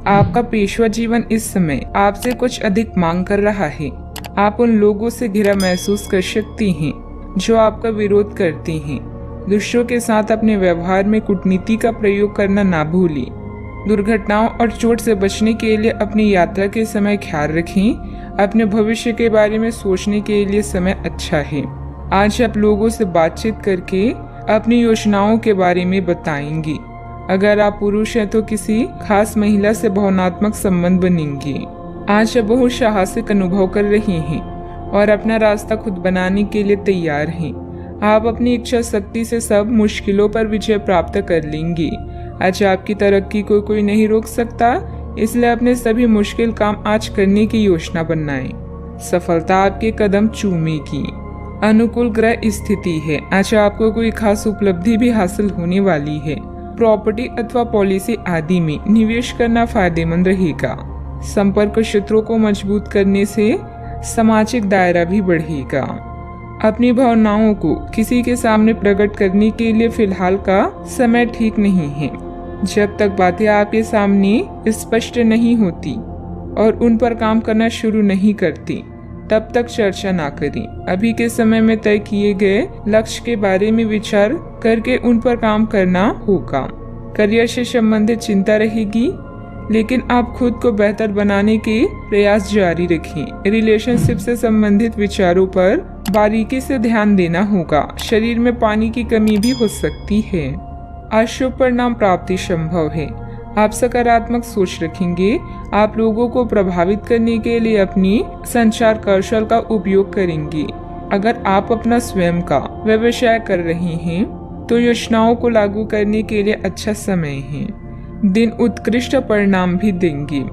आपका पेशवा जीवन इस समय आपसे कुछ अधिक मांग कर रहा है। आप उन लोगों से घिरा महसूस कर सकती हैं जो आपका विरोध करती हैं। दूसरों के साथ अपने व्यवहार में कूटनीति का प्रयोग करना ना भूलें। दुर्घटनाओं और चोट से बचने के लिए अपनी यात्रा के समय ख्याल रखें। अपने भविष्य के बारे में सोचने के लिए समय अच्छा है। आज आप लोगों से बातचीत करके अपनी योजनाओं के बारे में बताएंगे। अगर आप पुरुष हैं तो किसी खास महिला से भावनात्मक संबंध बनेंगे। आज आप बहुत साहसिक अनुभव कर रहे हैं और अपना रास्ता खुद बनाने के लिए तैयार हैं। आप अपनी इच्छा शक्ति से सब मुश्किलों पर विजय प्राप्त कर लेंगे। आज आपकी तरक्की को कोई नहीं रोक सकता, इसलिए अपने सभी मुश्किल काम आज करने की योजना बनाएं। सफलता आपके कदम चूमेगी। अनुकूल ग्रह स्थिति है। आज आपको कोई खास उपलब्धि भी हासिल होने वाली है। प्रॉपर्टी अथवा पॉलिसी आदि में निवेश करना फायदेमंद रहेगा। संपर्क क्षेत्रों को मजबूत करने से सामाजिक दायरा भी बढ़ेगा। अपनी भावनाओं को किसी के सामने प्रकट करने के लिए फिलहाल का समय ठीक नहीं है। जब तक बातें आपके सामने स्पष्ट नहीं होती और उन पर काम करना शुरू नहीं करती, तब तक चर्चा ना करें। अभी के समय में तय किए गए लक्ष्य के बारे में विचार करके उन पर काम करना होगा। करियर से संबंधित चिंता रहेगी, लेकिन आप खुद को बेहतर बनाने के प्रयास जारी रखें। रिलेशनशिप से संबंधित विचारों पर बारीकी से ध्यान देना होगा। शरीर में पानी की कमी भी हो सकती है। अशुभ परिणाम प्राप्ति संभव है। आप सकारात्मक सोच रखेंगे। आप लोगों को प्रभावित करने के लिए अपनी संचार कौशल का उपयोग करेंगे। अगर आप अपना स्वयं का व्यवसाय कर रहे हैं तो योजनाओं को लागू करने के लिए अच्छा समय है। दिन उत्कृष्ट परिणाम भी देंगे।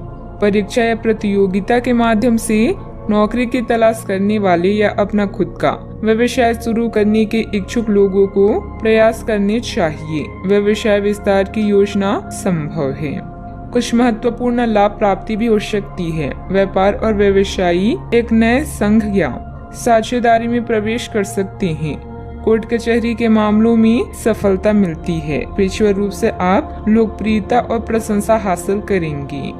परीक्षा या प्रतियोगिता के माध्यम से नौकरी की तलाश करने वाले या अपना खुद का व्यवसाय शुरू करने के इच्छुक लोगों को प्रयास करने चाहिए। व्यवसाय विस्तार की योजना संभव है। कुछ महत्वपूर्ण लाभ प्राप्ति भी हो सकती है। व्यापार और व्यवसायी एक नए संघ या साझेदारी में प्रवेश कर सकते हैं। कोर्ट कचहरी के मामलों में सफलता मिलती है। पेशेवर रूप से आप लोकप्रियता और प्रशंसा हासिल करेंगे।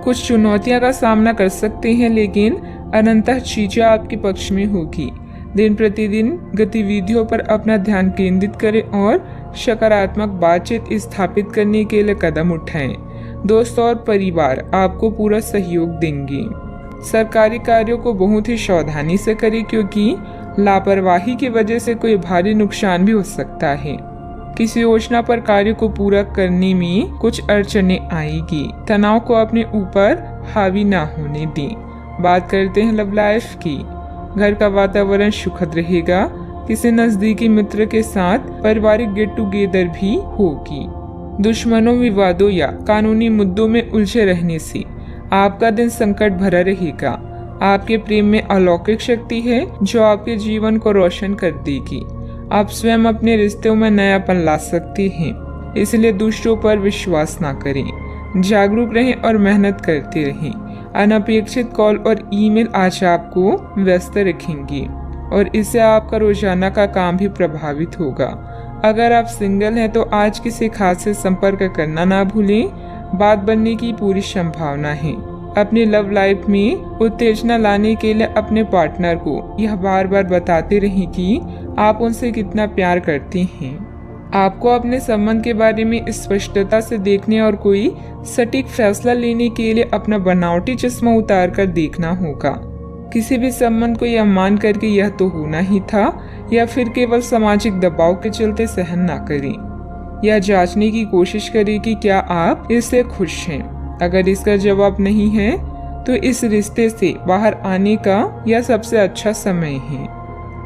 कुछ चुनौतियां का सामना कर सकते हैं, लेकिन अनंतः चीजें आपके पक्ष में होगी। दिन प्रतिदिन गतिविधियों पर अपना ध्यान केंद्रित करें और सकारात्मक बातचीत स्थापित करने के लिए कदम उठाएं। दोस्त और परिवार आपको पूरा सहयोग देंगे। सरकारी कार्यों को बहुत ही सावधानी से करें, क्योंकि लापरवाही की वजह से कोई भारी नुकसान भी हो सकता है। किसी योजना पर कार्य को पूरा करने में कुछ अड़चनें आएगी। तनाव को अपने ऊपर हावी ना होने दें। बात करते हैं लव लाइफ की। घर का वातावरण सुखद रहेगा। किसी नजदीकी मित्र के साथ पारिवारिक गेट टुगेदर भी होगी। दुश्मनों, विवादों या कानूनी मुद्दों में उलझे रहने से आपका दिन संकट भरा रहेगा। आपके प्रेम में अलौकिक शक्ति है जो आपके जीवन को रोशन कर देगी। आप स्वयं अपने रिश्तों में नयापन ला सकते हैं, इसलिए दूसरों पर विश्वास ना करें। जागरूक रहें और मेहनत करते रहें। अनपेक्षित कॉल और ईमेल आज आपको व्यस्त रखेंगे और इससे आपका रोजाना का काम भी प्रभावित होगा। अगर आप सिंगल हैं तो आज किसी खास से संपर्क करना ना भूलें। बात बनने की पूरी संभावना है। अपनी लव लाइफ में उत्तेजना लाने के लिए अपने पार्टनर को यह बार बार बताते रहें कि आप उनसे कितना प्यार करते हैं। आपको अपने संबंध के बारे में स्पष्टता से देखने और कोई सटीक फैसला लेने के लिए अपना बनावटी चश्मा उतार कर देखना होगा। किसी भी संबंध को यह मान करके यह तो होना ही था या फिर केवल सामाजिक दबाव के चलते सहन ना करें। यह जांचने की कोशिश करें कि क्या आप इससे खुश हैं। अगर इसका जवाब नहीं है तो इस रिश्ते से बाहर आने का यह सबसे अच्छा समय है।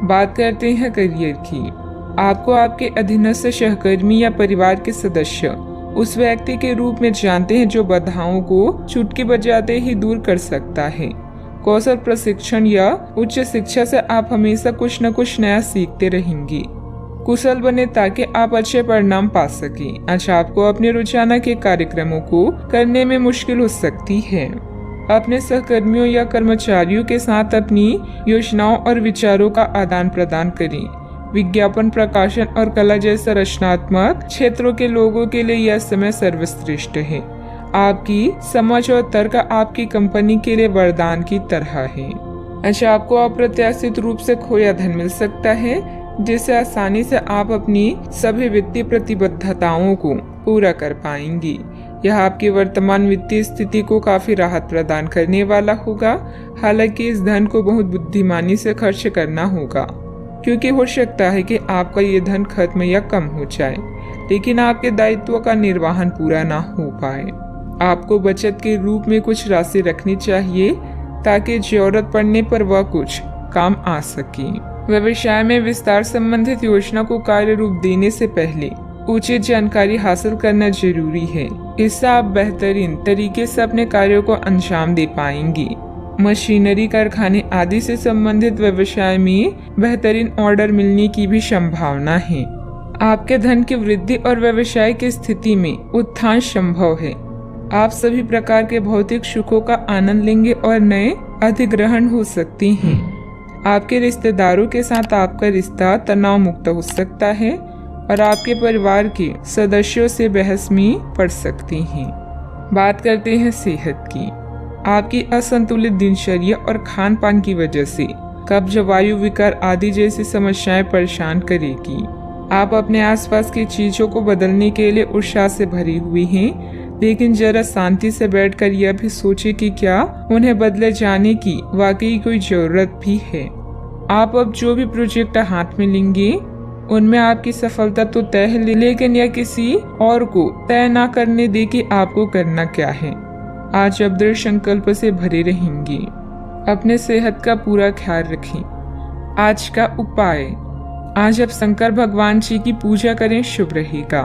बात करते हैं करियर की। आपको आपके अधीनस्थ सहकर्मी या परिवार के सदस्य उस व्यक्ति के रूप में जानते हैं जो बाधाओं को चुटकी बजाते ही दूर कर सकता है। कौशल प्रशिक्षण या उच्च शिक्षा से आप हमेशा कुछ न कुछ नया सीखते रहेंगे। कुशल बने ताकि आप अच्छे परिणाम पा सकें। आज आपको अपने रोजाना के कार्यक्रमों को करने में मुश्किल हो सकती है। अपने सहकर्मियों या कर्मचारियों के साथ अपनी योजनाओं और विचारों का आदान प्रदान करें। विज्ञापन, प्रकाशन और कला जैसे रचनात्मक क्षेत्रों के लोगों के लिए यह समय सर्वश्रेष्ठ है। आपकी समझ और तर्क आपकी कंपनी के लिए वरदान की तरह है। अच्छा, आपको अप्रत्याशित रूप से खोया धन मिल सकता है, जिससे आसानी से आप अपनी सभी वित्तीय प्रतिबद्धताओं को पूरा कर पाएंगी। यह आपकी वर्तमान वित्तीय स्थिति को काफी राहत प्रदान करने वाला होगा। हालांकि इस धन को बहुत बुद्धिमानी से खर्च करना होगा, क्योंकि हो सकता है कि आपका ये धन खत्म या कम हो जाए, लेकिन आपके दायित्वों का निर्वहन पूरा ना हो पाए। आपको बचत के रूप में कुछ राशि रखनी चाहिए, ताकि जरूरत पड़ने पर वह कुछ काम आ सके। व्यवसाय में विस्तार संबंधित योजना को कार्य रूप देने से पहले उचित जानकारी हासिल करना जरूरी है। इससे आप बेहतरीन तरीके से अपने कार्यों को अंजाम दे पाएंगी। मशीनरी, कारखाने आदि से संबंधित व्यवसाय में बेहतरीन ऑर्डर मिलने की भी संभावना है। आपके धन की वृद्धि और व्यवसाय की स्थिति में उत्थान संभव है। आप सभी प्रकार के भौतिक सुखों का आनंद लेंगे और नए अधिग्रहण हो सकते हैं। आपके रिश्तेदारों के साथ आपका रिश्ता तनाव मुक्त हो सकता है और आपके परिवार के सदस्यों से बहस में पड़ सकते हैं। बात करते हैं सेहत की। आपकी असंतुलित दिनचर्या और खान पान की वजह से कब्ज, वायु विकार आदि जैसी समस्याएं परेशान करेगी। आप अपने आसपास की चीजों को बदलने के लिए उत्साह से भरी हुई हैं, लेकिन जरा शांति से बैठकर यह भी सोचें कि क्या उन्हें बदले जाने की वाकई कोई जरूरत भी है। आप अब जो भी प्रोजेक्ट हाथ में लेंगे उनमें आपकी सफलता तो तय है, लेकिन यह किसी और को तय ना करने दे कि आपको करना क्या है। आज आप दृढ़ संकल्प से भरे रहेंगे। अपने सेहत का पूरा ख्याल रखें। आज का उपाय, आज आप शंकर भगवान जी की पूजा करें, शुभ रहेगा।